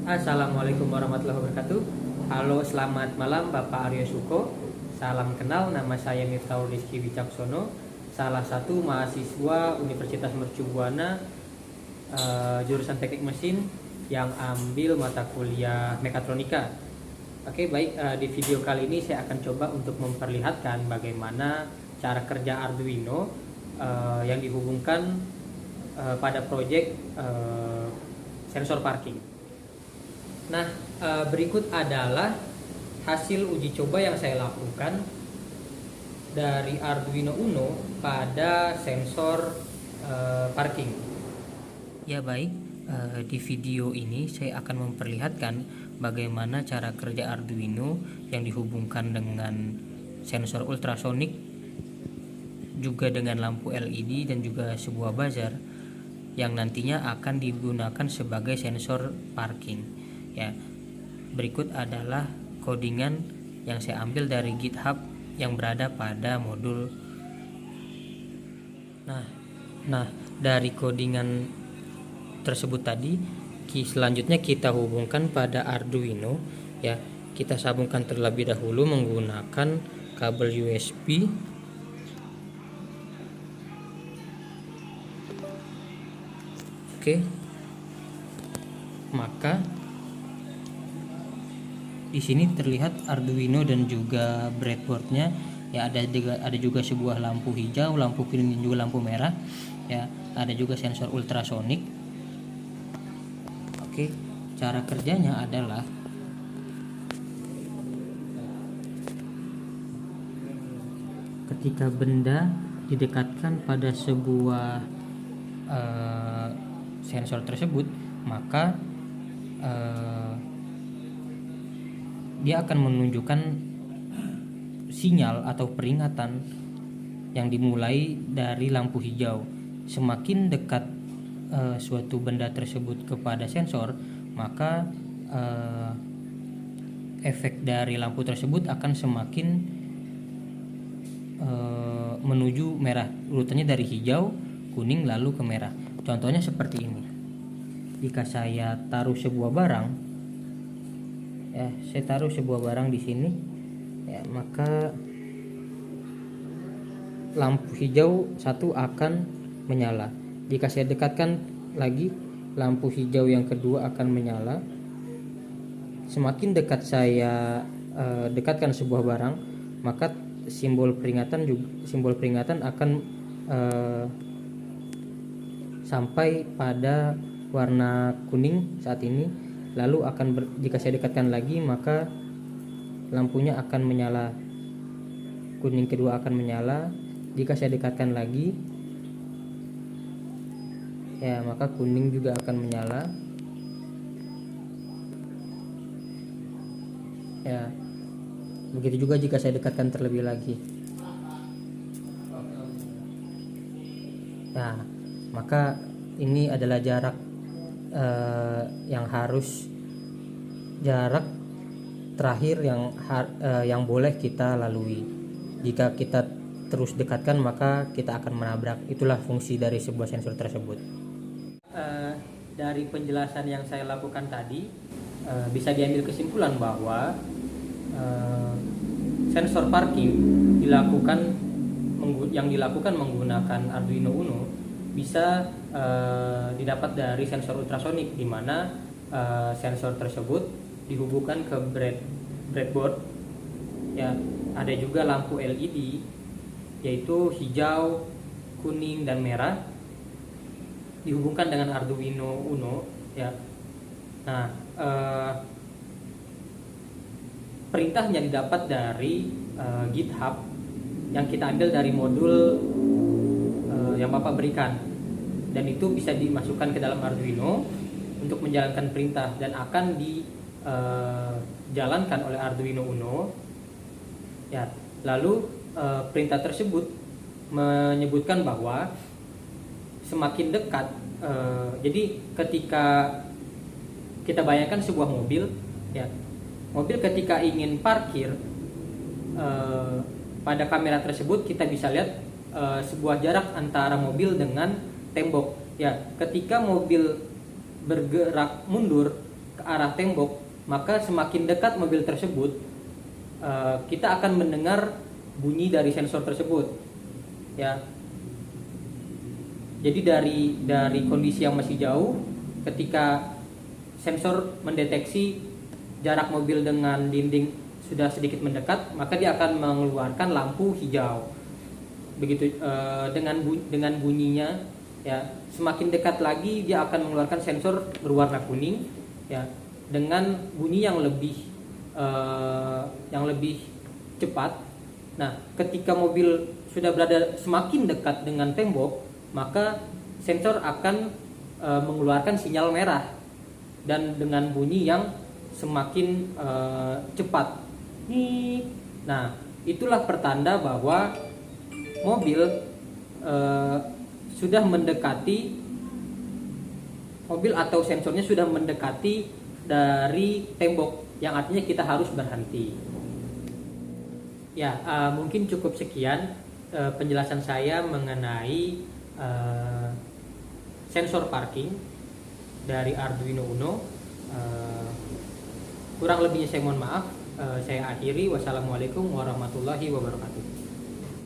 Assalamualaikum warahmatullahi wabarakatuh. Halo, selamat malam Bapak Aryo Suko. Salam kenal, nama saya Miftahul Rizky Wicaksono, salah satu mahasiswa Universitas Mercu Buana, jurusan Teknik Mesin yang ambil mata kuliah Mekatronika. Oke, baik, di video kali ini saya akan coba untuk memperlihatkan bagaimana cara kerja Arduino yang dihubungkan pada proyek sensor parking. Nah, berikut adalah hasil uji coba yang saya lakukan dari Arduino Uno pada sensor parking. Ya baik, di video ini saya akan memperlihatkan bagaimana cara kerja Arduino yang dihubungkan dengan sensor ultrasonik, juga dengan lampu LED dan juga sebuah buzzer yang nantinya akan digunakan sebagai sensor parking. Ya, berikut adalah codingan yang saya ambil dari GitHub yang berada pada modul. Nah, dari codingan tersebut tadi, selanjutnya kita hubungkan pada Arduino. Ya, kita sambungkan terlebih dahulu menggunakan kabel USB. Oke, maka di sini terlihat Arduino dan juga breadboardnya. Ya, ada juga sebuah lampu hijau, lampu kuning dan juga lampu merah. Ya, ada juga sensor ultrasonik. Oke, cara kerjanya adalah ketika benda didekatkan pada sebuah sensor tersebut, maka dia akan menunjukkan sinyal atau peringatan yang dimulai dari lampu hijau. Semakin dekat suatu benda tersebut kepada sensor, maka efek dari lampu tersebut akan semakin menuju merah. Urutannya dari hijau, kuning, lalu ke merah. Contohnya seperti ini. Jika saya taruh sebuah barang, ya, saya taruh sebuah barang di sini, ya, maka lampu hijau satu akan menyala. Jika saya dekatkan lagi, lampu hijau yang kedua akan menyala. Semakin dekat saya dekatkan sebuah barang, maka simbol peringatan akan sampai pada warna kuning saat ini. Lalu jika saya dekatkan lagi, maka lampunya akan menyala. Kuning kedua akan menyala. Jika saya dekatkan lagi, ya, maka kuning juga akan menyala. Ya, begitu juga jika saya dekatkan terlebih lagi. Nah, maka ini adalah jarak jarak terakhir yang boleh kita lalui. Jika kita terus dekatkan, maka kita akan menabrak. Itulah fungsi dari sebuah sensor tersebut. Dari penjelasan yang saya lakukan tadi, bisa diambil kesimpulan bahwa sensor parking yang dilakukan menggunakan Arduino Uno bisa didapat dari sensor ultrasonik, di mana sensor tersebut dihubungkan ke breadboard. Ya, ada juga lampu LED, yaitu hijau, kuning dan merah, dihubungkan dengan Arduino Uno. Ya, nah, perintahnya didapat dari GitHub yang kita ambil dari modul yang Bapak berikan, dan itu bisa dimasukkan ke dalam Arduino untuk menjalankan perintah dan akan dijalankan oleh Arduino Uno. Ya, lalu perintah tersebut menyebutkan bahwa semakin dekat, jadi ketika kita bayangkan sebuah mobil, ya, mobil ketika ingin parkir, pada kamera tersebut kita bisa lihat sebuah jarak antara mobil dengan tembok. Ya, ketika mobil bergerak mundur, ke arah tembok, maka semakin dekat mobil tersebut, kita akan mendengar bunyi dari sensor tersebut, ya. Jadi dari kondisi yang masih jauh, ketika sensor mendeteksi jarak mobil dengan dinding sudah sedikit mendekat, maka dia akan mengeluarkan lampu hijau. Begitu dengan bunyinya, ya, semakin dekat lagi dia akan mengeluarkan sensor berwarna kuning, ya, dengan bunyi yang lebih cepat. Nah, ketika mobil sudah berada semakin dekat dengan tembok, maka sensor akan mengeluarkan sinyal merah dan dengan bunyi yang semakin cepat. Nah, itulah pertanda bahwa mobil sudah mendekati, mobil atau sensornya sudah mendekati dari tembok, yang artinya kita harus berhenti. Ya, mungkin cukup sekian penjelasan saya mengenai sensor parking dari Arduino Uno. Kurang lebihnya saya mohon maaf. Saya akhiri. Wassalamualaikum warahmatullahi wabarakatuh.